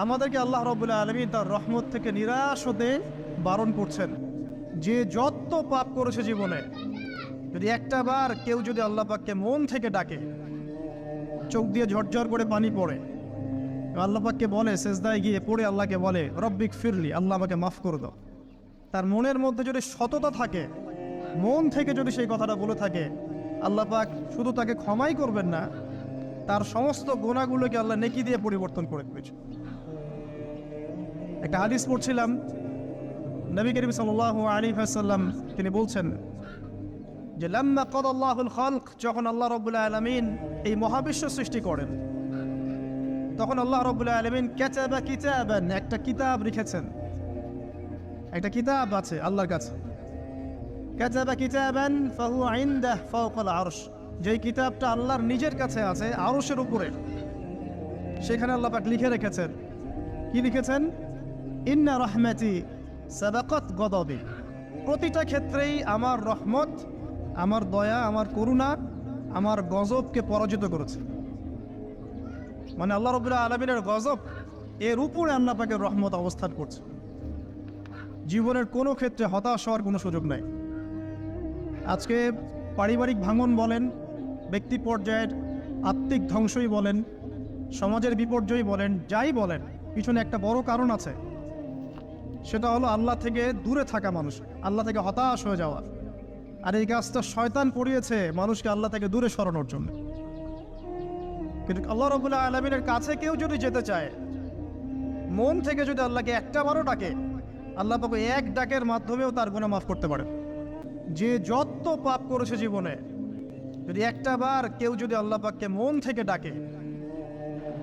আমাদেরকে আল্লাহ রাব্বুল আলামিন তার রহমত থেকে নিরাশ হতে বারণ করছেন। যে যত পাপ করেছে জীবনে, যদি একটা বার কেউ যদি আল্লাহ পাককে মন থেকে ডাকে, চোখ দিয়ে ঝরঝর করে পানি পড়ে, আল্লাহ পাককে বলে, সেজদায় গিয়ে পড়ে আল্লাহকে বলে রব্বিক ফিরলি, আল্লাহ আমাকে মাফ করে দাও, তার মনের মধ্যে যদি সততা থাকে, মন থেকে যদি সেই কথাটা বলে থাকে, আল্লাহ পাক শুধু তাকে ক্ষমাই করবেন না, তার সমস্ত গুনাহগুলোকে আল্লাহ নেকি দিয়ে পরিবর্তন করে দিয়েছে। একটা হাদিস পড়ছিলাম, নবী করিম সাল্লাল্লাহু আলাইহি ওয়াসাল্লাম তিনি বলছেন যে লাম্মা কাদাল্লাহুল খালক, যখন আল্লাহ রাব্বুল আলামিন এই মহাবিশ্ব সৃষ্টি করেন, তখন আল্লাহ রাব্বুল আলামিন কাতাবা কিতাবান, একটা কিতাব লিখেছেন, একটা কিতাব আছে আল্লাহর কাছে। কাতাবা কিতাবান ফাহুয়া ইনদাহু ফাওকাল আরশ, যেই কিতাবটা আল্লাহর নিজের কাছে আছে আরশের উপরে, সেখানে আল্লাহ পাক লিখে রেখেছেন। কি লিখেছেন? ইন্না রাহমাতি সাবাকাত গদাবি, প্রতিটা ক্ষেত্রেই আমার রহমত, আমার দয়া, আমার করুণা আমার গজবকে পরাজিত করেছে। মানে আল্লাহ রাব্বুল আলামিনের গজব এর উপরে আল্লাহ পাকের রহমত অবস্থান করছে। জীবনের কোনো ক্ষেত্রে হতাশ হওয়ার কোনো সুযোগ নাই। আজকে পারিবারিক ভাঙন বলেন, ব্যক্তি পর্যায়ের আত্মিক ধ্বংসই বলেন, সমাজের বিপর্যয় বলেন, যাই বলেন, পিছনে একটা বড় কারণ আছে। সেটা হলো আল্লাহ থেকে দূরে থাকা মানুষ, আল্লাহ থেকে হতাশ হয়ে যাওয়া। আর এই কাজটা শয়তান করিয়েছে মানুষকে আল্লাহ থেকে দূরে সরানোর জন্য। কিন্তু আল্লাহ রাব্বুল আলামিনের কাছে কেউ যদি যেতে চায়, মন থেকে যদি আল্লাহকে একটা বারও ডাকে, আল্লাহ পাক এক ডাকের মাধ্যমেও তার গুনাহ মাফ করতে পারে। যে যত পাপ করেছে জীবনে, যদি একটা বার কেউ যদি আল্লাহ পাককে মন থেকে ডাকে,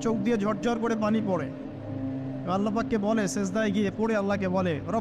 চোখ দিয়ে ঝরঝর করে পানি পড়ে, আল্লাহ পাককে বলে, সেজদায় গিয়ে পড়ে আল্লাহকে বলে রব